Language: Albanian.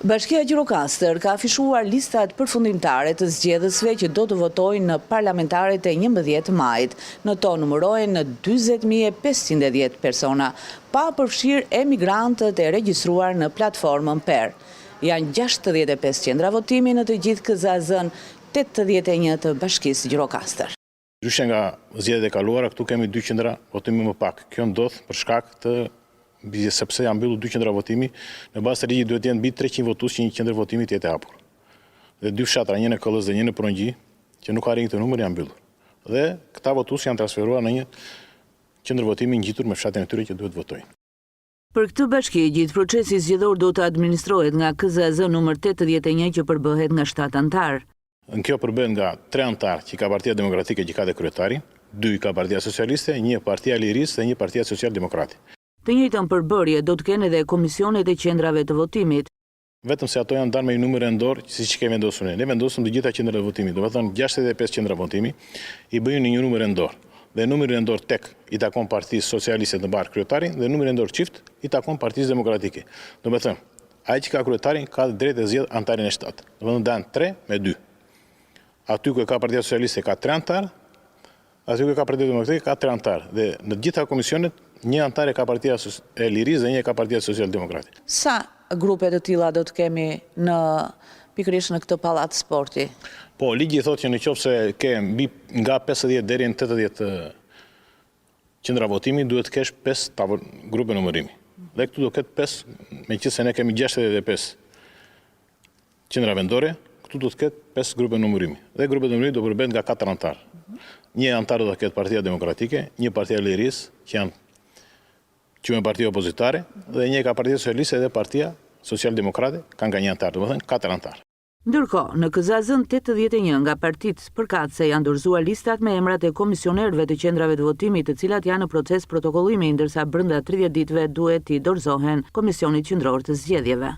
Bashkia Gjirokastër ka afishuar listat përfundimtare të zgjedhësve që do të votojnë në parlamentaret e 11 majit. Në to numërohen në 20.510 persona, pa përfshirë emigrantët e regjistruar në platformën PER. Janë 65 qendra votimi në të gjithë KZAZ-ën 81 të Bashkisë Gjirokastër. Ndryshe nga zgjedhjet e kaluara, këtu kemi 2 qendra votimi më pak. Kjo ndodh për shkak të sepse janë mbyllur 2 qendra votimi, në bazë të ligjit duhet të jenë mbi 300 votues që një qendër votimi të jetë e hapur. Dhe 2 fshatra, një në Kollës dhe një në Prongji, që nuk arrin këtë numër, janë mbyllur. Dhe këta votues janë transferuar në një qendër votimi ngjitur me fshatën e tyre që duhet votojnë. Për këtë bashki, gjithë procesi zgjedhor do të administrohet nga KZAZ numër 81 që përbëhet nga 7 antar. Në kjo përbëhet nga 3 antar që ka Partia Demokratike që ka dhe kryetarin, 2 ka Partia Socialiste, 1 Partia Lirisë dhe 1 Partia Social-Demokrati. Të njëjtën përbërje do të kenë edhe komisionet e qendrave të votimit. Vetëm se ato janë ndarë me një numër endor, siç kemi vendosur ne. Ne vendosëm të gjitha qendrat e votimit, domethënë 65 qendra votimi i bëjnë në një numër endor. Dhe numri endor tek i takon Partisë Socialiste të mbar kryetarin dhe numri endor çift i takon Partisë Demokratike. Domethënë, ai që ka kryetarin ka drejtë të zgjedhë antarin e 7. Domethënë dan 3 me 2. Aty ku ka Partia Socialiste ka 3 antar, aty ku ka Partia Demokratike ka 3 antar. Dhe në të gjitha komisionet një antar e ka Partia e Lirisë dhe një e ka Partia Social-Demokrati. Sa grupe të tilla do të kemi në pikërisht në këtë pallat sporti? Po, ligji thotë që nëse ke mbi nga 50 deri në 80 qendra votimi, duhet të kesh 5 grupe numërimi. Dhe këtu do ketë 5, meqenëse ne kemi 65 qendra vendore, këtu do të ketë 5 grupe numërimi. Dhe grupe numërimi do përbëhen nga 4 antar. Një antar do të ketë Partia Demokratike, një Partia e Lirisë, që janë me partia opozitare, dhe një ka Partia Socialiste dhe Partia Social-Demokrate, kanë nga një antar, domethënë 4 antar. Ndërkohë, në KZAZ-ën 81 nga partitë përkatëse janë dorëzuar listat me emrat e komisionerëve të qendrave të votimit, të cilat janë në proces protokollimi, ndërsa brenda 30 ditëve duhet t'i dorëzohen Komisionit Qendror të Zgjedhjeve.